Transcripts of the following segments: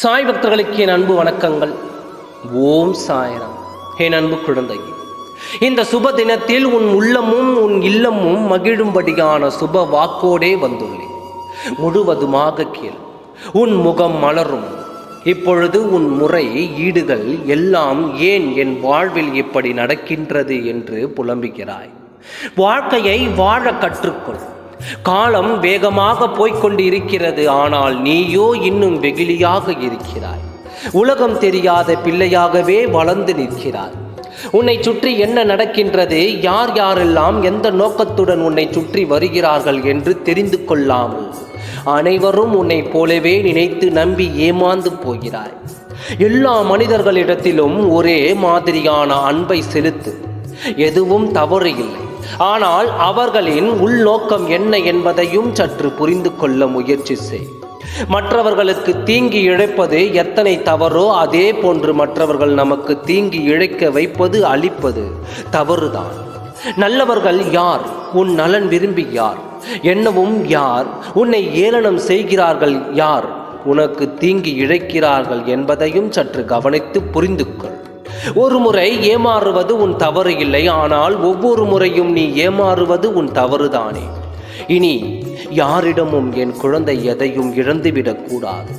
சாய் பக்தர்களுக்கு என் அன்பு வணக்கங்கள். ஓம் சாய்ராம். என் அன்பு குழந்தையே, இந்த சுப தினத்தில் உன் உள்ளமும் உன் இல்லமும் மகிழும்படியான சுப வாக்கோடே வந்துள்ளேன். முழுவதுமாக கேள், உன் முகம் மலரும். இப்பொழுது உன் முறை ஈடுகள் எல்லாம் ஏன் என் வாழ்வில் இப்படி நடக்கின்றது என்று புலம்புகிறாய். வாழ்க்கையை வாழ கற்றுக்கொள். காலம் வேகமாக போய்கொண்டு இருக்கிறது, ஆனால் நீயோ இன்னும் வெகுளியாக இருக்கிறாய். உலகம் தெரியாத பிள்ளையாகவே வளர்ந்து நிற்கிறாய். உன்னை சுற்றி என்ன நடக்கின்றது, யார் யாரெல்லாம் எந்த நோக்கத்துடன் உன்னை சுற்றி வருகிறார்கள் என்று தெரிந்து கொள்ளாமல் அனைவரும் உன்னை போலவே நினைத்து நம்பி ஏமாந்து போகிறாய். எல்லா மனிதர்களிடத்திலும் ஒரே மாதிரியான அன்பை செலுத்து, எதுவும் தவறு இல்லை. ஆனால் அவர்களின் உள்நோக்கம் என்ன என்பதையும் சற்று புரிந்து கொள்ள முயற்சி செய். மற்றவர்களுக்கு தீங்கி இழைப்பது எத்தனை தவறோ அதே போன்று மற்றவர்கள் நமக்கு தீங்கி இழைக்க வைப்பது, அழிப்பது தவறுதான். நல்லவர்கள் யார், உன் நலன் விரும்பி யார், என்னவும் யார், உன்னை ஏளனம் செய்கிறார்கள் யார், உனக்கு தீங்கி இழைக்கிறார்கள் என்பதையும் சற்று கவனித்து புரிந்து கொள். ஒரு முறை ஏமாறுவது உன் தவறு இல்லை, ஆனால் ஒவ்வொரு முறையும் நீ ஏமாறுவது உன் தவறுதானே. இனி யாரிடமும் என் குழந்தை எதையும் இழந்துவிடக்கூடாது.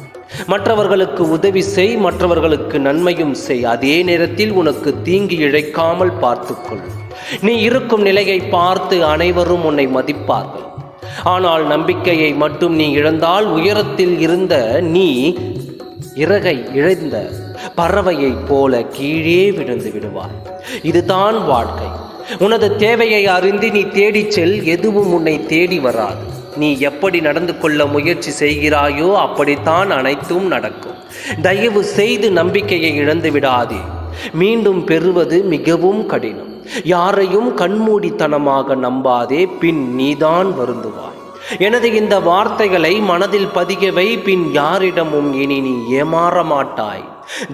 மற்றவர்களுக்கு உதவி செய், மற்றவர்களுக்கு நன்மையும் செய். அதே நேரத்தில் உனக்கு தீங்கி இழைக்காமல் பார்த்துக்கொள். நீ இருக்கும் நிலையை பார்த்து அனைவரும் உன்னை மதிப்பார்கள். ஆனால் நம்பிக்கையை மட்டும் நீ இழந்தால் உயரத்தில் இருந்த நீ இறகை இழந்த பறவையைப் போல கீழே விழுந்து விடுவாய். இதுதான் வாழ்க்கை. உனது தேவையை அறிந்து நீ தேடிச் செல், எதுவும் உன்னை தேடி வராது. நீ எப்படி நடந்து கொள்ள முயற்சி செய்கிறாயோ அப்படித்தான் அனைத்தும் நடக்கும். தயவு செய்து நம்பிக்கையை இழந்து விடாதே. மீண்டும் பெறுவது மிகவும் கடினம். யாரையும் கண்மூடித்தனமாக நம்பாதே, பின் நீதான் வருந்துவாய். எனது இந்த வார்த்தைகளை மனதில் பதியவை, பின் யாரிடமும் இனி நீ ஏமாற மாட்டாய்.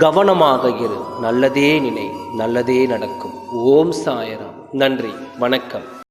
கவனமாக இரு. நல்லதே நினை, நல்லதே நடக்கும். ஓம் சாய்ராம். நன்றி, வணக்கம்.